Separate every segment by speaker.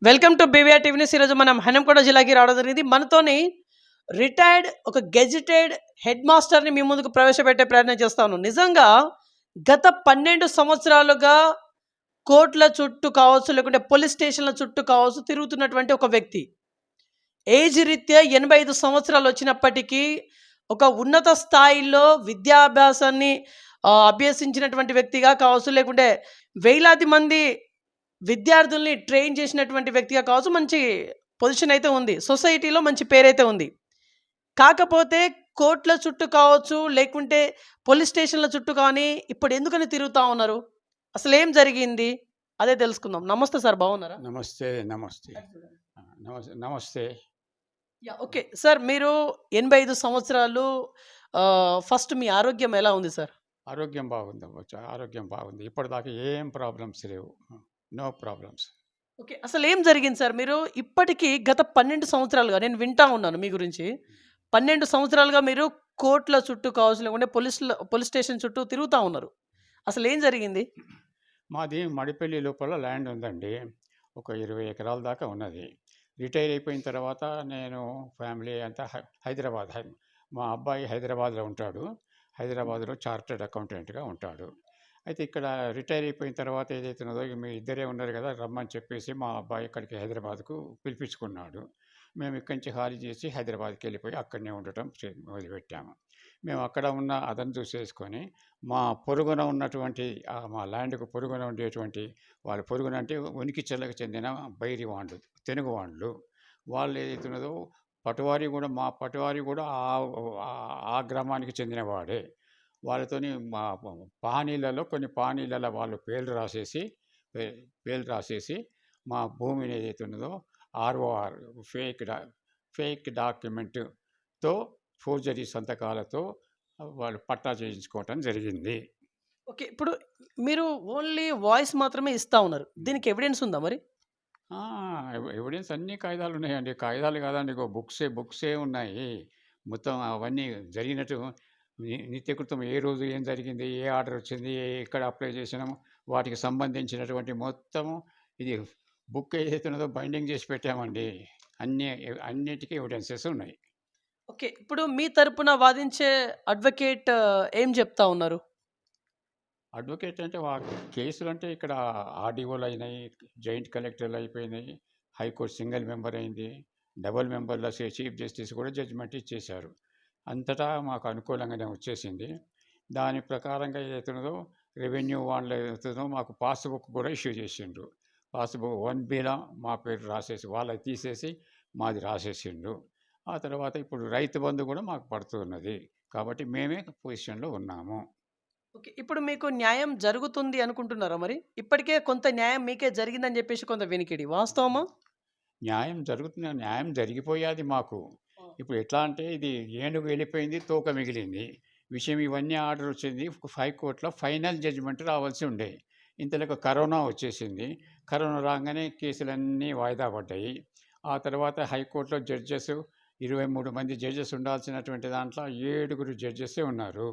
Speaker 1: Welcome to BVR TV news. ఈరోజు మనం హనంకొండ జిల్లాకి రావడం జరిగింది. మనతోని రిటైర్డ్ ఒక గెజిటెడ్ హెడ్ మాస్టర్ని మీ ముందుకు ప్రవేశపెట్టే ప్రయత్నం చేస్తా ఉన్నాం. నిజంగా గత 12 సంవత్సరాలుగా కోర్టుల చుట్టూ కావచ్చు, లేకుంటే పోలీస్ స్టేషన్ల చుట్టూ కావచ్చు తిరుగుతున్నటువంటి ఒక వ్యక్తి. ఏజ్ రీత్యా 85 సంవత్సరాలు వచ్చినప్పటికీ ఒక ఉన్నత స్థాయిలో విద్యాభ్యాసాన్ని అభ్యసించినటువంటి వ్యక్తిగా కావచ్చు, లేకుంటే వేలాది మంది విద్యార్థుల్ని ట్రైన్ చేసినటువంటి వ్యక్తిగా కావచ్చు, మంచి పొజిషన్ అయితే ఉంది. సొసైటీలో మంచి పేరైతే ఉంది. కాకపోతే కోర్టుల చుట్టూ కావచ్చు, లేకుంటే పోలీస్ స్టేషన్ల చుట్టూ కానీ ఇప్పుడు ఎందుకని తిరుగుతా ఉన్నారు? అసలేం జరిగింది? అదే తెలుసుకుందాం. నమస్తే సార్, బాగున్నారా?
Speaker 2: నమస్తే. నమస్తే. నమస్తే. నమస్తే.
Speaker 1: ఓకే. సార్, మీరు 85 సంవత్సరాలు, ఫస్ట్ మీ ఆరోగ్యం ఎలా ఉంది సార్?
Speaker 2: ఆరోగ్యం బాగుందమ్మా. ఆరోగ్యం బాగుంది. ఇప్పటిదాకా ఏం ప్రాబ్లమ్స్ లేవు. No problems.
Speaker 1: ఓకే. అసలేం జరిగింది సార్? మీరు ఇప్పటికి గత 12 సంవత్సరాలుగా నేను వింటా ఉన్నాను మీ గురించి. 12 సంవత్సరాలుగా మీరు కోర్టుల చుట్టూ కావచ్చు, లేకుంటే పోలీస్ స్టేషన్ చుట్టూ తిరుగుతా ఉన్నారు. అసలేం జరిగింది?
Speaker 2: మాది మడిపల్లి లోపల ల్యాండ్ ఉందండి. ఒక 20 ఎకరాల దాకా ఉన్నది. రిటైర్ అయిపోయిన తర్వాత నేను ఫ్యామిలీ అంతా హైదరాబాద్ మా అబ్బాయి హైదరాబాద్లో ఉంటాడు. హైదరాబాద్లో చార్టర్డ్ అకౌంటెంట్గా ఉంటాడు. అయితే ఇక్కడ రిటైర్ అయిపోయిన తర్వాత ఏదైతున్నదో మీ ఇద్దరే ఉన్నారు కదా, రమ్మని చెప్పేసి మా అబ్బాయి ఇక్కడికి హైదరాబాద్కు పిలిపించుకున్నాడు. మేము ఇక్కడి నుంచి ఖాళీ చేసి హైదరాబాద్కి వెళ్ళిపోయి అక్కడనే ఉండటం మొదలుపెట్టాము. మేము అక్కడ ఉన్న అదను చూసేసుకొని మా పొరుగున ఉన్నటువంటి మా ల్యాండ్కు పొరుగున ఉండేటువంటి వాళ్ళ పొరుగున అంటే ఉనికిచెల్లకు చెందిన బైరి వాండ్లు, తెనుగు వాండ్లు, వాళ్ళు ఏదైతున్నదో పటువారి కూడా మా పటువారి కూడా ఆ గ్రామానికి చెందినవాడే. వాళ్ళతోని మా పానీలలో కొన్ని పానీలలో వాళ్ళు పేర్లు రాసేసి మా భూమిని ఏదైతే ఉన్నదో ఆర్ఓఆర్ ఫేక్ డాక్యుమెంట్తో ఫోర్జరీ సంతకాలతో వాళ్ళు పట్టా చేయించుకోవటం జరిగింది.
Speaker 1: ఓకే. ఇప్పుడు మీరు ఓన్లీ వాయిస్ మాత్రమే ఇస్తా ఉన్నారు. దీనికి ఎవిడెన్స్ ఉందా మరి?
Speaker 2: ఎవిడెన్స్ అన్ని కాగితాలు ఉన్నాయండి. కాగితాలు కాదండి, బుక్సే ఉన్నాయి. మొత్తం అవన్నీ జరిగినట్టు నిత్యకృతం ఏ రోజు ఏం జరిగింది, ఏ ఆర్డర్ వచ్చింది, ఎక్కడ అప్లై చేసినాము, వాటికి సంబంధించినటువంటి మొత్తము ఇది బుక్ ఏదైతే ఉన్నదో బైండింగ్ చేసి పెట్టామండి. అన్నిటికీ ఎవిడెన్సెస్ ఉన్నాయి.
Speaker 1: ఓకే. ఇప్పుడు మీ తరపున వాదించే అడ్వకేట్ ఏం చెప్తా ఉన్నారు?
Speaker 2: అడ్వకేట్ అంటే కేసులు అంటే ఇక్కడ ఆర్డీఓలు అయినాయి, జాయింట్ కలెక్టర్లు అయిపోయినాయి, హైకోర్టు సింగిల్ మెంబర్ అయింది, డబుల్ మెంబర్ల చీఫ్ జస్టిస్ కూడా జడ్జిమెంట్ ఇచ్చేశారు. అంతటా మాకు అనుకూలంగానే వచ్చేసింది. దాని ప్రకారంగా ఏదైతున్నదో రెవెన్యూ వాళ్ళు ఏదైతుందో మాకు పాస్బుక్ కూడా ఇష్యూ చేసిండ్రు. పాస్బుక్ 1Bలో మా పేరు రాసేసి వాళ్ళకి తీసేసి మాది రాసేసిండు. ఆ తర్వాత ఇప్పుడు రైతు బంధు కూడా మాకు పడుతున్నది. కాబట్టి మేమే పొజిషన్లో ఉన్నాము.
Speaker 1: ఓకే. ఇప్పుడు మీకు న్యాయం జరుగుతుంది అనుకుంటున్నారా మరి? ఇప్పటికే కొంత న్యాయం మీకే జరిగిందని చెప్పేసి కొంత వినికిడి. వాస్తవమా?
Speaker 2: న్యాయం జరిగిపోయాది మాకు. ఇప్పుడు ఎట్లా అంటే ఇది ఏనుగు వెళ్ళిపోయింది, తోక మిగిలింది విషయం. ఇవన్నీ ఆర్డర్ వచ్చింది హైకోర్టులో ఫైనల్ జడ్జిమెంట్ రావాల్సి ఉండే. ఇంతలోకి కరోనా వచ్చేసింది. కరోనా రాగానే కేసులన్నీ వాయిదా పడ్డాయి. ఆ తర్వాత హైకోర్టులో 23 మంది జడ్జెస్ ఉండాల్సినటువంటి దాంట్లో 7 జడ్జెసే ఉన్నారు.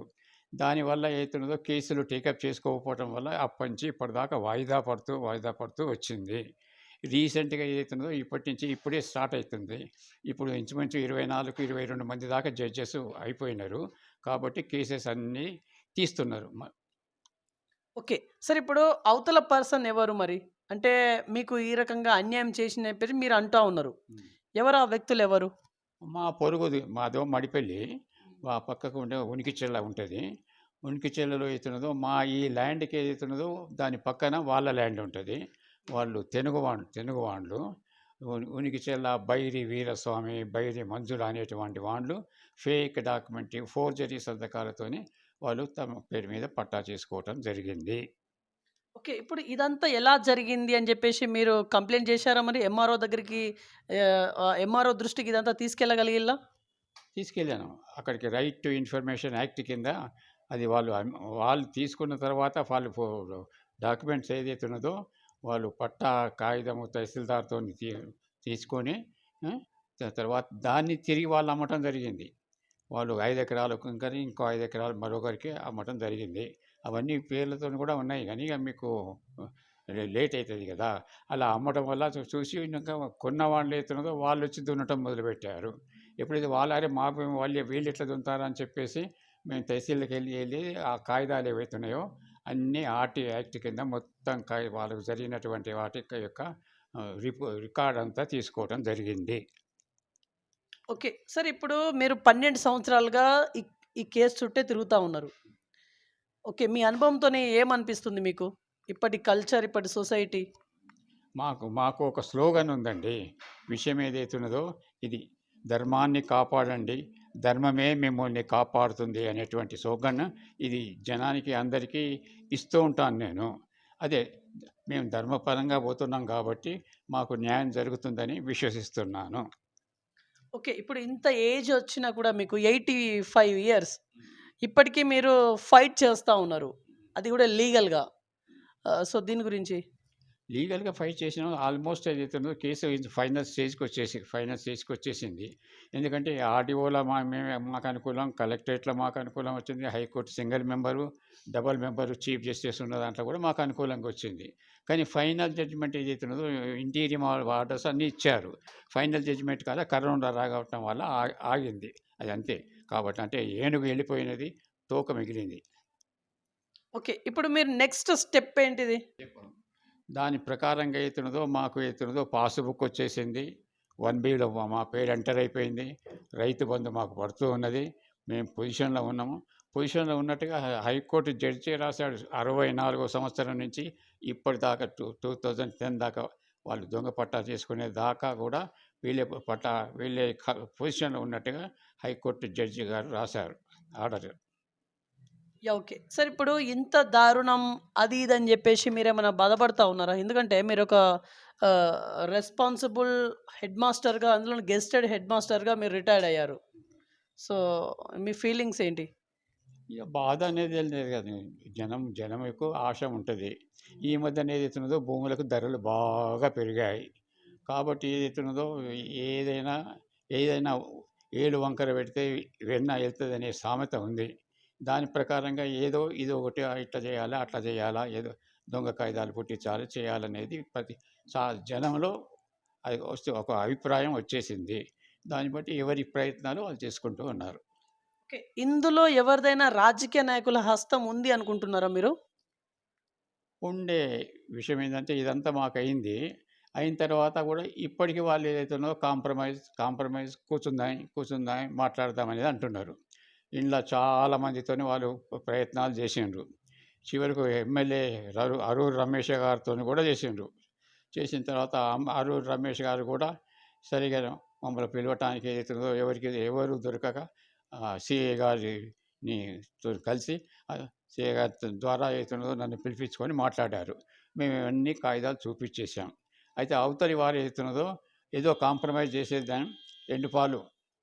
Speaker 2: దానివల్ల ఏతున్నదో కేసులు టేకప్ చేసుకోకపోవటం వల్ల అప్పటి నుంచి ఇప్పటిదాకా వాయిదా పడుతూ వచ్చింది. రీసెంట్గా ఏదైతున్నదో ఇప్పటి నుంచి ఇప్పుడే స్టార్ట్ అవుతుంది. ఇప్పుడు ఇంచుమించు 24-22 మంది దాకా జడ్జెస్ అయిపోయినారు. కాబట్టి కేసెస్ అన్నీ తీస్తున్నారు.
Speaker 1: ఓకే. సరే, ఇప్పుడు అవతల పర్సన్ ఎవరు మరి? అంటే మీకు ఈ రకంగా అన్యాయం చేసిన పేరు మీరు అంటా ఉన్నారు. ఎవరు ఆ వ్యక్తులు ఎవరు?
Speaker 2: మా మాదో మడిపల్లి, ఆ పక్కకు ఉండే ఉనికిచెల్ల ఉంటుంది. ఉనికిచెల్లలో ఏతున్నదో మా ఈ ల్యాండ్కి ఏదైతున్నదో దాని పక్కన వాళ్ళ ల్యాండ్ ఉంటుంది. వాళ్ళు తెనుగువాండ్లు. ఉనికిచెల్ల బైరి వీరస్వామి, బైరి మంజుల అనేటువంటి వాళ్ళు ఫేక్ డాక్యుమెంట్ ఫోర్జరీ సంతకాలతోని వాళ్ళు తమ పేరు మీద పట్టా చేసుకోవటం జరిగింది.
Speaker 1: ఓకే. ఇప్పుడు ఇదంతా ఎలా జరిగింది అని చెప్పేసి మీరు కంప్లైంట్ చేశారా మరి ఎంఆర్ఓ దగ్గరికి? ఎంఆర్ఓ దృష్టికి ఇదంతా తీసుకెళ్ళగలిగిల్లా?
Speaker 2: తీసుకెళ్ళాను. అక్కడికి రైట్ టు ఇన్ఫర్మేషన్ యాక్ట్ కింద అది వాళ్ళు తీసుకున్న తర్వాత వాళ్ళు డాక్యుమెంట్స్ ఏదైతే ఉన్నదో వాళ్ళు పట్టా కాగితము తహసీల్దార్తో తీసుకొని తర్వాత దాన్ని తిరిగి వాళ్ళు అమ్మటం జరిగింది. వాళ్ళు 5 ఎకరాలు ఇంకో 5 ఎకరాలు మరొకరికి అమ్మటం జరిగింది. అవన్నీ పేర్లతో కూడా ఉన్నాయి. కానీ ఇక మీకు లేట్ అవుతుంది కదా. అలా అమ్మడం వల్ల చూసి ఇంకా కొన్న వాళ్ళు అవుతున్నదో వాళ్ళు వచ్చి దున్నటం మొదలుపెట్టారు. ఎప్పుడైతే వాళ్ళు అరే మా భూమి వాళ్ళు వీళ్ళు ఎట్లా దున్నుతారు అని చెప్పేసి మేము తహసీల్కి వెళ్ళి ఆ కాగితాలు ఏవైతున్నాయో అన్నీ ఆర్టీ యాక్ట్ కింద మొత్తం వాళ్ళకు జరిగినటువంటి వాటి యొక్క రికార్డ్ అంతా తీసుకోవడం జరిగింది.
Speaker 1: ఓకే. సార్ ఇప్పుడు మీరు 12 సంవత్సరాలుగా ఈ ఈ కేస్ చుట్టే తిరుగుతా ఉన్నారు. ఓకే. మీ అనుభవంతోనే ఏమనిపిస్తుంది మీకు? ఇప్పటి కల్చర్, ఇప్పటి సొసైటీ?
Speaker 2: మాకు ఒక స్లోగన్ ఉందండి. విషయం ఏదైతున్నదో ఇది ధర్మాన్ని కాపాడండి, ధర్మమే మిమ్మల్ని కాపాడుతుంది అనేటువంటి స్లోగన్ ఇది జనానికి అందరికీ ఇస్తూ ఉంటాను నేను. అదే మేము ధర్మపరంగా పోతున్నాం కాబట్టి మాకు న్యాయం జరుగుతుందని విశ్వసిస్తున్నాను.
Speaker 1: ఓకే. ఇప్పుడు ఇంత ఏజ్ వచ్చినా కూడా మీకు 85 ఇయర్స్. ఇప్పటికీ మీరు ఫైట్ చేస్తా ఉన్నారు. అది కూడా లీగల్‌గా. సో, దీని గురించి?
Speaker 2: లీగల్‌గా ఫైట్ చేసినా ఆల్మోస్ట్ ఏదైతుందో కేసు ఫైనల్ స్టేజ్‌కి వచ్చేసింది. ఎందుకంటే ఆర్‌డీఓలో మాకు అనుకూలం, కలెక్టరేట్‌లో మాకు అనుకూలం వచ్చింది. High court single member, double member, chief justice ఉన్న దాంట్లో కూడా మాకు అనుకూలంగా వచ్చింది. కానీ ఫైనల్ జడ్జిమెంట్ ఏదైతున్నదో ఇంటీరియం ఆర్డర్స్ అన్నీ ఇచ్చారు. ఫైనల్ జడ్జిమెంట్ కాదా కరోనా రావటం వల్ల ఆగింది. అది అంతే. కాబట్టి అంటే ఏనుగు వెళ్ళిపోయినది, తోక మిగిలింది.
Speaker 1: ఓకే. ఇప్పుడు మీరు నెక్స్ట్ స్టెప్ ఏంటిది?
Speaker 2: దాని ప్రకారంగా మాకు పాస్‌బుక్ వచ్చేసింది. 1బిలో మా పేరు ఎంటర్ అయిపోయింది. రైతు బంధు మాకు పడుతూ ఉన్నది. మేము పొజిషన్‌లో ఉన్నాము. పొజిషన్‌లో ఉన్నట్టుగా హైకోర్టు జడ్జి రాశాడు. 64వ సంవత్సరం నుంచి ఇప్పటిదాకా 2010 దాకా వాళ్ళు దొంగ పట్టా చేసుకునే దాకా కూడా వీళ్ళే పొజిషన్‌లో ఉన్నట్టుగా హైకోర్టు జడ్జి గారు రాశారు ఆర్డర్.
Speaker 1: యాహ్! ఓకే. సార్ ఇప్పుడు ఇంత దారుణం అది ఇది అని జెప్పేసి మీరేమన్నా బాధపడతా ఉన్నారా? ఎందుకంటే మీరొక ఆహ్, రెస్పాన్సిబుల్ హెడ్ మాస్టర్‌గా అందులోను గెస్టెడ్ హెడ్ మాస్టర్‌గా మీరు రిటైర్డ్ అయ్యారు. సో, మీ ఫీలింగ్స్ ఏంటి?
Speaker 2: ఇక బాధ అనేది ఏం లేదు కదా. జనం ఎక్కువ ఆశ ఉంటుంది. ఈ మధ్యన ఏదైతున్నదో భూములకు ధరలు బాగా పెరిగాయి. కాబట్టి ఏదైతున్నదో ఏదైనా ఏదైనా ఏలు వంకర పెడితే వెన్న వెళ్తుందనే సామెత ఉంది. దాని ప్రకారంగా ఏదో ఇది ఒకటి ఇట్లా చేయాలా, అట్లా చేయాలా, ఏదో దొంగ కాయిదాలు పుట్టించాలి, చేయాలనేది జనంలో అది వస్తే ఒక అభిప్రాయం వచ్చేసింది. దాన్ని బట్టి ఎవరి ప్రయత్నాలు వాళ్ళు చేసుకుంటూ ఉన్నారు.
Speaker 1: ఓకే. ఇందులో ఎవరిదైనా రాజకీయ నాయకుల హస్తం ఉంది అనుకుంటున్నారా మీరు?
Speaker 2: ఉండే విషయం ఏందంటే ఇదంతా మాకయింది. అయిన తర్వాత కూడా ఇప్పటికి వాళ్ళు ఏదైతేనో కాంప్రమైజ్ కూర్చుందాం మాట్లాడదామనేది అంటున్నారు. ఇందులో చాలా మందితోని వాళ్ళు ప్రయత్నాలు చేసిండ్రు. చివరకు ఎమ్మెల్యే అరూర్ రమేష్ గారితోని కూడా చేసిండ్రు. చేసిన తర్వాత అరూర్ రమేష్ గారు కూడా సరిగా మమ్మల్ని పిలవటానికి ఏదైతుందో ఎవరు దొరకక సిఏ గారిని కలిసి సిఏ గారి ద్వారా ఏదైతున్నదో నన్ను పిలిపించుకొని మాట్లాడారు. మేము ఇవన్నీ కాగితాలు చూపించేసాం. అయితే అవతలి వారు ఏదైతున్నదో ఏదో కాంప్రమైజ్ చేసేద్దాం, 2 పాలు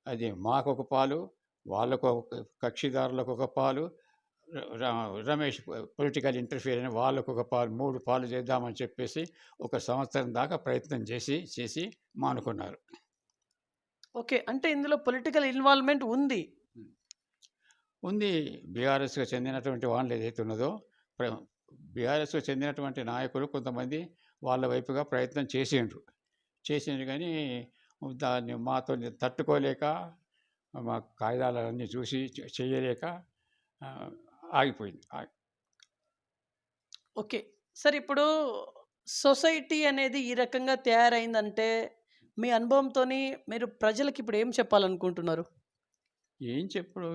Speaker 2: అది మాకొక పాలు, వాళ్ళకు కక్షిదారులకు ఒక పాలు, రమేష్ పొలిటికల్ ఇంటర్ఫియర్ అని వాళ్ళకొక పాలు, 3 పాలు చేద్దామని చెప్పేసి ఒక సంవత్సరం దాకా ప్రయత్నం చేసి మానుకున్నారు.
Speaker 1: ఓకే. అంటే ఇందులో పొలిటికల్ ఇన్వాల్వ్‌మెంట్ ఉంది.
Speaker 2: ఉంది. బీఆర్ఎస్‌కు చెందినటువంటి వాళ్ళు ఏదైతే ఉన్నదో ప్ర బీఆర్ఎస్‌కు చెందినటువంటి నాయకులు కొంతమంది వాళ్ళ వైపుగా ప్రయత్నం చేసిండ్రు కానీ దాన్ని మాతోని తట్టుకోలేక మా కాగితాలన్నీ చూసి చేయలేక ఆగిపోయింది.
Speaker 1: ఓకే. సార్ ఇప్పుడు సొసైటీ అనేది ఈ రకంగా తయారైందంటే మీ అనుభవంతోని మీరు ప్రజలకిప్పుడు ఏం చెప్పాలనుకుంటున్నారు?
Speaker 2: ఏం చెప్పుడు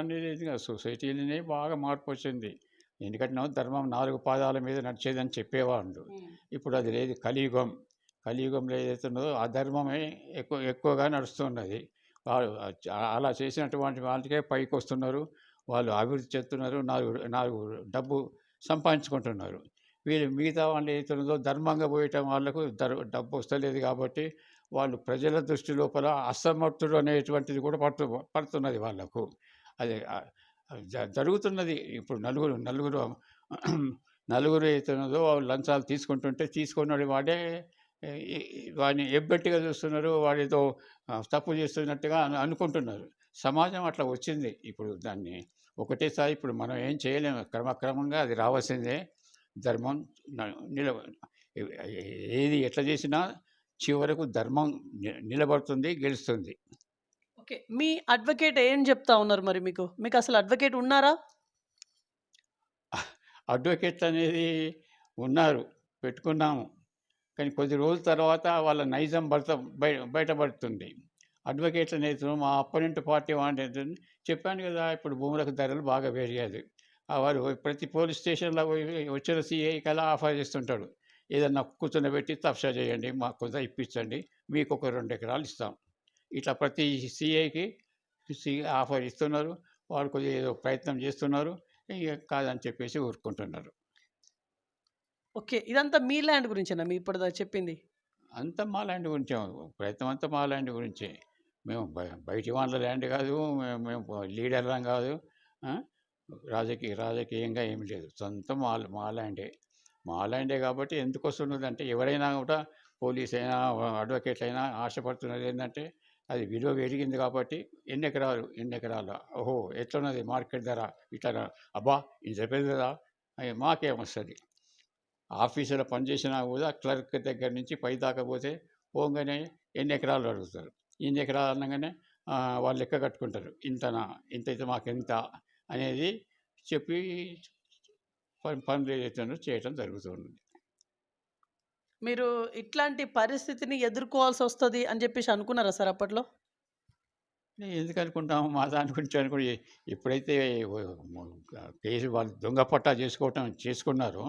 Speaker 2: అనేది లేదు కదా. సొసైటీలోనే బాగా మార్పు వచ్చింది. ఎందుకంటే ధర్మం 4 పాదాల మీద నడిచేదని చెప్పేవాళ్ళు. ఇప్పుడు అది లేదు. కలియుగంలో ఏదైతే ఉన్నదో అధర్మమే ఎక్కువగా నడుస్తున్నది. అలా చేసినటువంటి వాళ్ళకే పైకొస్తున్నారు. వాళ్ళు అభివృద్ధి చెందుతున్నారు. నాలుగు డబ్బు సంపాదించుకుంటున్నారు. వీళ్ళు మిగతా వాళ్ళు ఏదైతే ఉన్నదో ధర్మంగా పోయటం వాళ్ళకు డబ్బు వస్తలేదు కాబట్టి వాళ్ళు ప్రజల దృష్టి లోపల అసమర్థుడు అనేటువంటిది కూడా పడుతున్నది వాళ్ళకు. అది జరుగుతున్నది. ఇప్పుడు నలుగురు ఏతున్నదో లంచాలు తీసుకుంటుంటే తీసుకున్నాడు వాడే వాడిని ఎబ్బెట్టిగా చూస్తున్నారు. వాడేదో తప్పు చేస్తున్నట్టుగా అనుకుంటున్నారు. సమాజం అట్లా వచ్చింది. ఇప్పుడు దాన్ని ఒకటేసారి ఇప్పుడు మనం ఏం చేయలేము. క్రమక్రమంగా అది రావాల్సిందే. ధర్మం నిలబ ఏది ఎట్లా చేసినా చివరకు ధర్మం నిలబడుతుంది, గెలుస్తుంది.
Speaker 1: ఓకే. మీ అడ్వకేట్ ఏం చెప్తా ఉన్నారు మరి మీకు? మీకు అసలు అడ్వకేట్ ఉన్నారా?
Speaker 2: అడ్వకేట్ అనేది ఉన్నారు, పెట్టుకున్నాము. కానీ కొద్ది రోజుల తర్వాత వాళ్ళ నైజం బయటపడుతుంది. అడ్వకేట్ల నేతలు మా అపోనెంట్ పార్టీ వాళ్ళు చెప్పాను కదా, ఇప్పుడు భూములకు ధరలు బాగా పెరిగాయి. వారు ప్రతి పోలీస్ స్టేషన్లో వచ్చిన సిఐకి అలా ఆఫర్ చేస్తుంటాడు, ఏదన్నా కూర్చొని తఫ్సా చేయండి, మాకు కొంత ఇప్పించండి, మీకు ఒక 2 ఎకరాలు ఇస్తాం. ఇట్లా ప్రతి సిఐకి ఆఫర్ ఇస్తున్నారు. వాళ్ళు కొద్దిగా ఏదో ప్రయత్నం చేస్తున్నారు, ఇక కాదని చెప్పేసి ఊరుకుంటున్నారు.
Speaker 1: ఓకే. ఇదంతా మీ ల్యాండ్ గురించేనా మీ ఇప్పటిదాకా చెప్పింది?
Speaker 2: అంతా మా ల్యాండ్ గురించే, ప్రయత్నం అంతా మా ల్యాండ్ గురించే. మేము బయటి వాళ్ళ ల్యాండ్ కాదు, మేము లీడర్లం కాదు, రాజకీయంగా ఏమి లేదు, సొంతం మా ల్యాండే. మా ల్యాండే కాబట్టి ఎందుకు వస్తున్నది అంటే, ఎవరైనా కూడా పోలీస్ అయినా అడ్వకేట్ అయినా ఆశపడుతున్నది ఏంటంటే, అది విలువ పెరిగింది కాబట్టి ఎన్ని ఎకరాలు, ఓహో ఎట్లున్నది మార్కెట్ ధర, ఇట్లా అబ్బా ఇంత పెద్దదా, మాకేమొస్తుంది. ఆఫీసులో పనిచేసినా కూడా క్లర్క్ దగ్గర నుంచి పై దాకా పోతే పోగానే ఎన్ని ఎకరాలు అడుగుతారు. ఎన్ని ఎకరాలు అనగానే వాళ్ళు లెక్క కట్టుకుంటారు, ఇంతనా, ఇంత అయితే మాకు ఎంత అనేది చెప్పి పనులు ఏదైతే చేయటం జరుగుతుంది.
Speaker 1: మీరు ఇట్లాంటి పరిస్థితిని ఎదుర్కోవాల్సి వస్తుంది అని చెప్పేసి అనుకున్నారా సార్ అప్పట్లో?
Speaker 2: ఎందుకు అనుకుంటాము, మా దాని గురించి అనుకుని ఎప్పుడైతే కేసు వాళ్ళు దొంగ పట్టా చేసుకున్నారో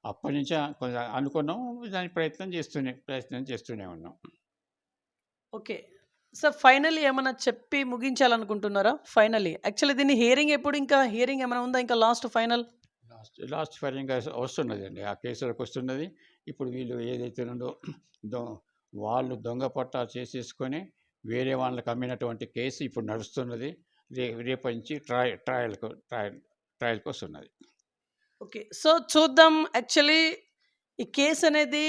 Speaker 2: అప్పటి నుంచి కొంచెం అనుకున్నాం, దాని ప్రయత్నం చేస్తూనే ఉన్నాం.
Speaker 1: ఓకే. సార్ ఫైనల్లీ ఏమైనా చెప్పి ముగించాలనుకుంటున్నారా? ఫైనల్లీ యాక్చువల్లీ దీన్ని హియరింగ్ ఎప్పుడు, ఇంకా హియరింగ్ ఏమైనా ఉందా, ఇంకా లాస్ట్ ఫైనల్
Speaker 2: ఫైరింగ్ వస్తున్నది అండి, ఆ కేసులకు వస్తున్నది. ఇప్పుడు వీళ్ళు ఏదైతే ఉందో వాళ్ళు దొంగ పట్టా చేసేసుకొని వేరే వాళ్ళకి అమ్మినటువంటి కేసు ఇప్పుడు నడుస్తున్నది. రేపటి నుంచి ట్రయల్కి వస్తున్నది.
Speaker 1: ఓకే. సో చూద్దాం. యాక్చువల్లీ ఈ కేసు అనేది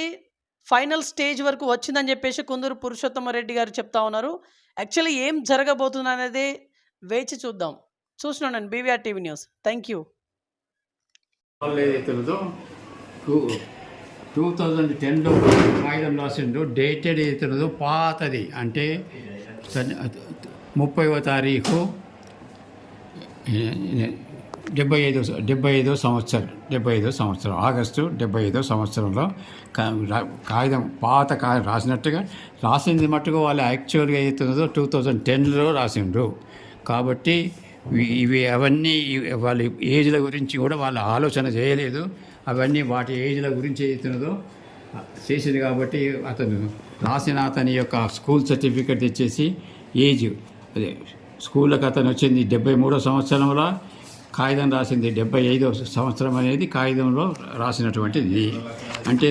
Speaker 1: ఫైనల్ స్టేజ్ వరకు వచ్చిందని చెప్పేసి కుందూరు పురుషోత్తమరెడ్డి గారు చెప్తా ఉన్నారు. యాక్చువల్లీ ఏం జరగబోతుంది అనేది వేచి చూద్దాం. చూస్తున్నాను BVR TV news. Thank you.
Speaker 2: వాళ్ళు ఏదైతే ఉందో 2010లో కాగితం రాసిండ్రు, డేటెడ్ ఏదైతే ఉన్నదో పాతది, అంటే 30వ తారీఖు 75వ సంవత్సరం ఆగస్టు 75వ సంవత్సరంలో పాత కాగితం రాసినట్టుగా రాసింది మట్టుగా వాళ్ళు యాక్చువల్గా ఏదైతుందో 2010లో రాసిండ్రు. కాబట్టి అవన్నీ వాళ్ళ ఏజ్ల గురించి కూడా వాళ్ళ ఆలోచన చేయలేదు. అవన్నీ వాటి ఏజ్ల గురించి ఏదైతున్నదో చేసింది. కాబట్టి అతని యొక్క స్కూల్ సర్టిఫికెట్ తెచ్చేసి ఏజ్ అదే స్కూళ్ళకి అతను వచ్చింది 73వ సంవత్సరంలో, కాగితం రాసింది 75వ సంవత్సరం అనేది కాగితంలో రాసినటువంటిది. అంటే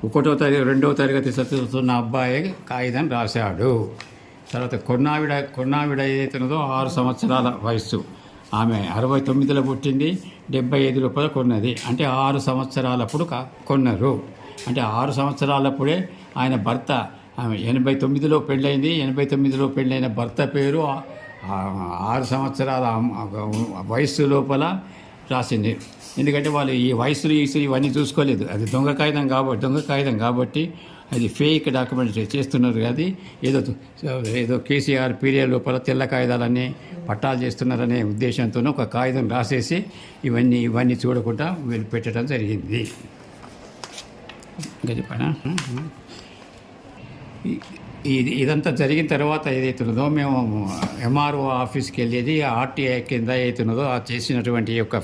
Speaker 2: 1వ తరగతి 2వ తరగతి చదువుతున్న అబ్బాయి కాగితం రాశాడు. తర్వాత కొన్నావిడ ఏదైతున్నదో 6 సంవత్సరాల వయస్సు, ఆమె 69లో పుట్టింది, 75 రూపాయలు కొన్నది. అంటే 6 సంవత్సరాలప్పుడు కొన్నారు. అంటే 6 సంవత్సరాలప్పుడే ఆయన భర్త, ఆమె 89లో పెళ్ళైంది, 89లో పెళ్ళైన భర్త పేరు 6 సంవత్సరాల వయస్సు లోపల రాసింది. ఎందుకంటే వాళ్ళు ఈ వయసులు ఇవన్నీ చూసుకోలేదు. అది దొంగ కాగితం కాబట్టి అది ఫేక్ డాక్యుమెంట్ చేస్తున్నారు. అది ఏదో కేసీఆర్ పీరియడ్ లోపల తెల్ల కాగితాలన్నీ పట్టాలు చేస్తున్నారనే ఉద్దేశంతో ఒక కాగితం రాసేసి ఇవన్నీ చూడకుండా వీళ్ళు పెట్టడం జరిగింది. ఇంకా చెప్పనా, ఇదంతా జరిగిన తర్వాత ఏదైతున్నదో మేము ఎంఆర్ఓ ఆఫీస్కి వెళ్ళేది ఆర్టీఐ కింద ఏదైతున్నదో ఆ చేసినటువంటి యొక్క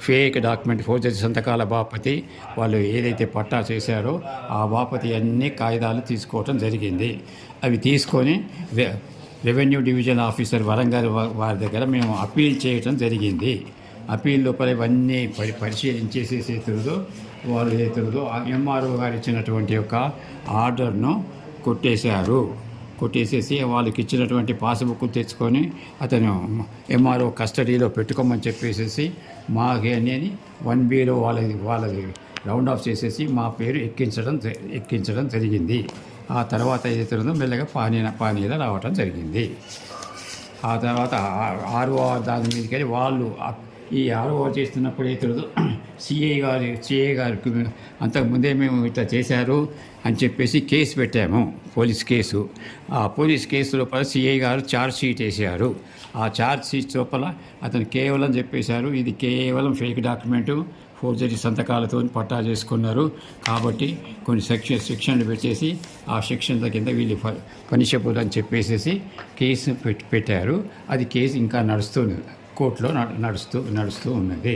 Speaker 2: ఫేక్ డాక్యుమెంట్ ఫోర్జరీ సంతకాల బాపతి వాళ్ళు ఏదైతే పట్టా చేశారో ఆ బాపతి అన్ని కాగితాలు తీసుకోవటం జరిగింది. అవి తీసుకొని రెవెన్యూ డివిజన్ ఆఫీసర్ వరంగల్ వారి దగ్గర మేము అప్పీల్ చేయటం జరిగింది. అప్పీల్ లోపల ఇవన్నీ పరిశీలించేసేసేతున్నదో వాళ్ళు ఏదైతున్నదో ఎంఆర్ఓ గారు ఇచ్చినటువంటి యొక్క ఆర్డర్ను కొట్టేసేసి వాళ్ళకి ఇచ్చినటువంటి పాస్బుక్ తెచ్చుకొని అతను ఎంఆర్ఓ కస్టడీలో పెట్టుకోమని చెప్పేసి మాకు అనేది 1Bలో వాళ్ళది రౌండ్ ఆఫ్ చేసేసి మా పేరు ఎక్కించడం జరిగింది. ఆ తర్వాత ఏదైతే ఉందో మెల్లగా పానీలో రావటం జరిగింది. ఆ తర్వాత ఆర్ఓ దాని మీదకి వెళ్ళి వాళ్ళు ఈ ఆర్ఓ చేస్తున్నప్పుడు ఇతరులు సిఐ గారికి అంతకుముందే మేము ఇట్లా చేశారు అని చెప్పేసి కేసు పెట్టాము, పోలీస్ కేసు. ఆ పోలీస్ కేసు లోపల సిఐ గారు ఛార్జ్ షీట్ వేసారు. ఆ ఛార్జ్ షీట్ లోపల అతను కేవలం చెప్పేశారు, ఇది కేవలం ఫేక్ డాక్యుమెంటు, ఫోర్జరీ సంతకాలతో పట్టా చేసుకున్నారు కాబట్టి కొన్ని సెక్షన్లు పెట్టేసి ఆ సెక్షన్ల కింద వీళ్ళు పనిషబుల్ అని చెప్పేసి కేసు పెట్టారు. అది కేసు ఇంకా నడుస్తుంది, కోర్టులో నడుస్తూ ఉన్నది.